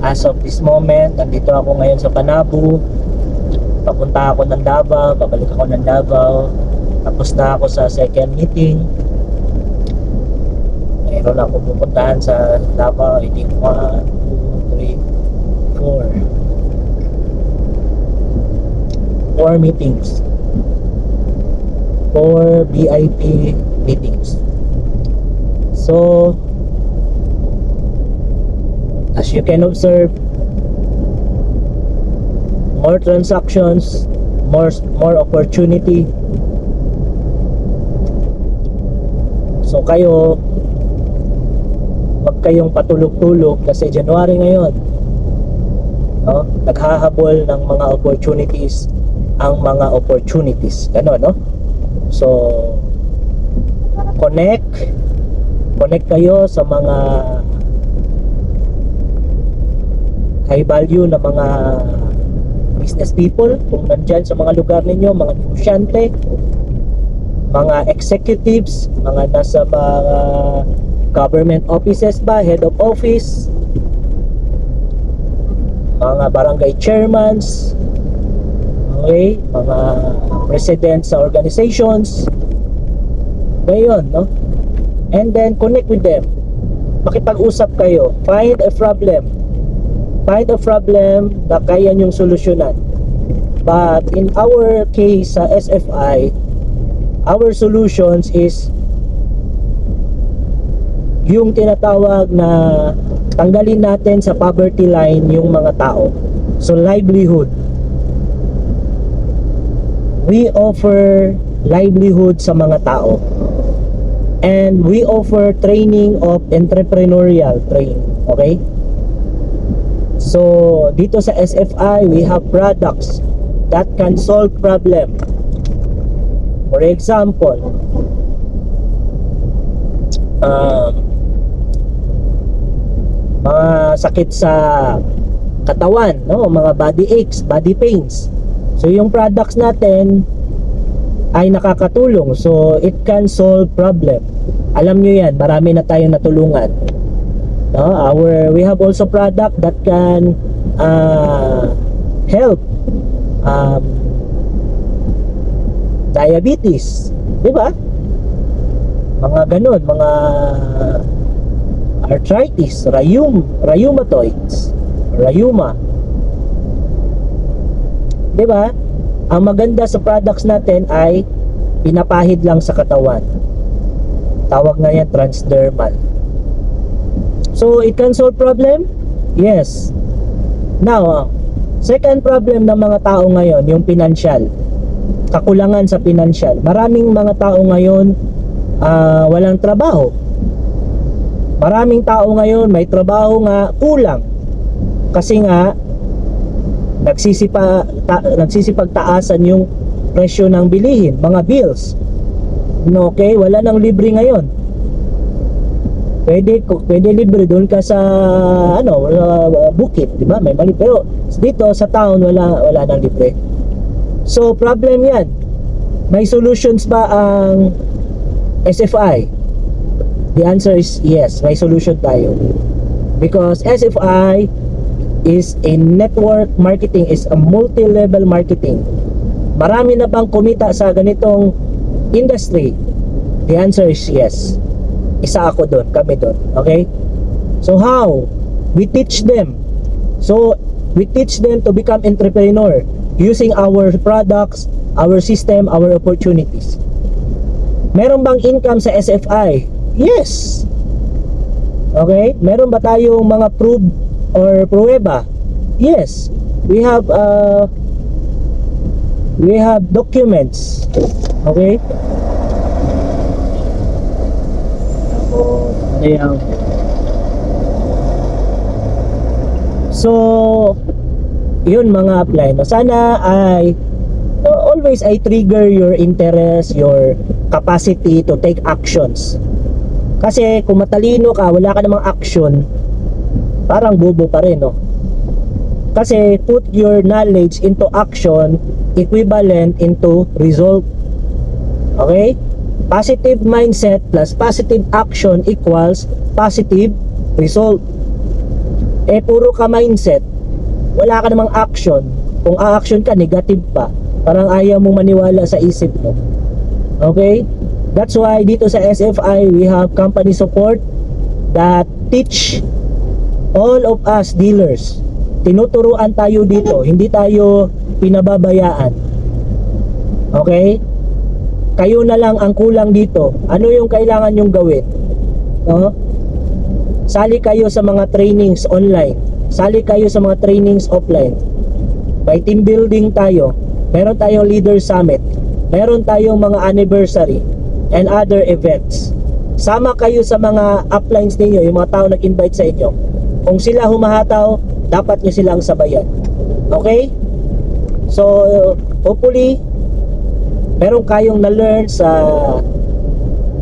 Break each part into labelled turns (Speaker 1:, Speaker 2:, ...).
Speaker 1: As of this moment, nandito ako ngayon sa Panabu. Papunta ako ng Davao, pabalik ako ng Davao. Tapos na ako sa second meeting. Mayroon ako pupuntahan sa Davao. I think 1, 2, 3, 4 meetings. 4 VIP meetings. So as you can observe, more transactions, more opportunity. So kayo, wag kayong patulog-tulog kasi January ngayon, no? Naghahabol ng mga opportunities ang mga opportunities. Gano'n, no? So connect kayo sa mga high value na mga business people kung nandyan sa mga lugar ninyo, mga negosyante, mga executives, mga nasa mga government offices ba, head of office, mga barangay chairmans, okay, mga president sa organizations, ngayon, no? And then connect with them, makipag-usap kayo, find a problem na kaya nyong solusyonan. But in our case sa SFI, our solutions is yung tinatawag na tanggalin natin sa poverty line yung mga tao. So livelihood, we offer livelihood sa mga tao, and we offer training of entrepreneurial training. Okay, so dito sa SFI we have products that can solve problem. For example, mga sakit sa katawan, no? Mga body aches, body pains. So yung products natin ay nakakatulong. So it can solve problem. Alam nyo yan, marami na tayong natulungan, no? We have also product that can help diabetes, di ba? Mga ganun, mga arthritis, rheumatoids, rheuma, di ba? Ang maganda sa products natin ay pinapahid lang sa katawan. Tawag nga yan transdermal. So it can solve problem? Yes. Now, second problem ng mga tao ngayon, yung financial, kakulangan sa financial. Maraming mga tao ngayon walang trabaho. Maraming tao ngayon may trabaho nga kulang, kasi nga nagsisipagtaasan yung presyo ng bilihin, mga bills, no? Okay, wala nang libre ngayon. Pwede libre doon ka sa bukid, di ba? May mali, pero dito sa town wala nang libre. So problem yan. May solutions ba ang SFI? The answer is yes, may solution tayo. Because SFI is a network marketing, is a multi-level marketing. Marami na bang kumita sa ganitong industry? The answer is yes. Isa ako doon, kami doon. Okay? So how? We teach them. So we teach them to become entrepreneur using our products, our system, our opportunities. Meron bang income sa SFI? Yes. Okay? Meron ba tayong mga proof or pruweba? Yes. We have documents. Okay? So yun mga apply, no? Sana ay always I trigger your interest, your capacity to take actions. Kasi kung matalino ka, wala ka namang action, parang bobo pa rin, no? Kasi put your knowledge into action equivalent into result. Okay? Positive mindset plus positive action equals positive result. eh puro ka mindset, wala ka namang action. Kung a-action ka, negative pa. Parang ayaw mong maniwala sa isip mo. Okay? That's why dito sa SFI, we have company support that teach all of us dealers. Tinuturuan tayo dito, hindi tayo pinababayaan. Okay? Kayo na lang ang kulang dito. Ano yung kailangan nyong gawin? No? Sali kayo sa mga trainings online. Sali kayo sa mga trainings offline. May team building tayo. Meron tayong leader summit. Meron tayong mga anniversary and other events. Sama kayo sa mga uplines ninyo, yung mga tao nag-invite sa inyo. Kung sila humahataw, dapat nyo silang sabayan. Okay? So, hopefully, meron kayong na-learn sa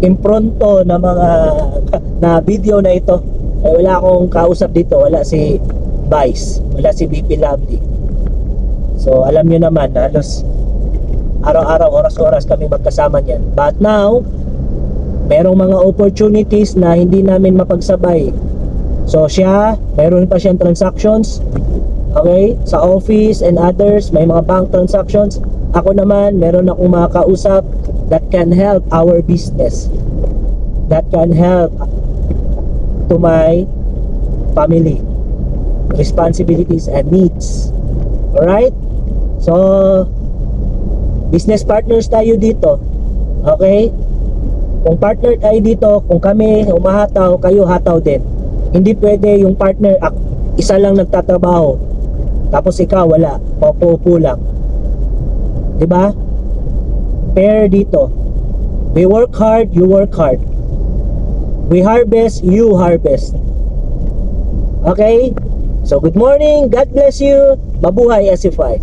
Speaker 1: impronto na mga na video na ito. Eh, wala akong kausap dito. Wala si Vice. Wala si BP Lovely. So, alam nyo naman, halos araw-araw, oras-oras kami magkasama niyan. But now, merong mga opportunities na hindi namin mapagsabay. So, siya, meron pa siyang transactions. Okay? Sa office and others, may mga bank transactions. Ako naman, meron akong mga kausap that can help our business. That can help to my family responsibilities and needs. Alright? So, business partners tayo dito. Okay? Kung partner tayo dito, kung kami umahataw, kayo hataw din. Hindi pwede yung partner, isa lang nagtatrabaho, tapos ikaw wala, paupo lang. Diba? Pair dito. We work hard, you work hard. We harvest, you harvest. Okay? So good morning, God bless you. Mabuhay SFI.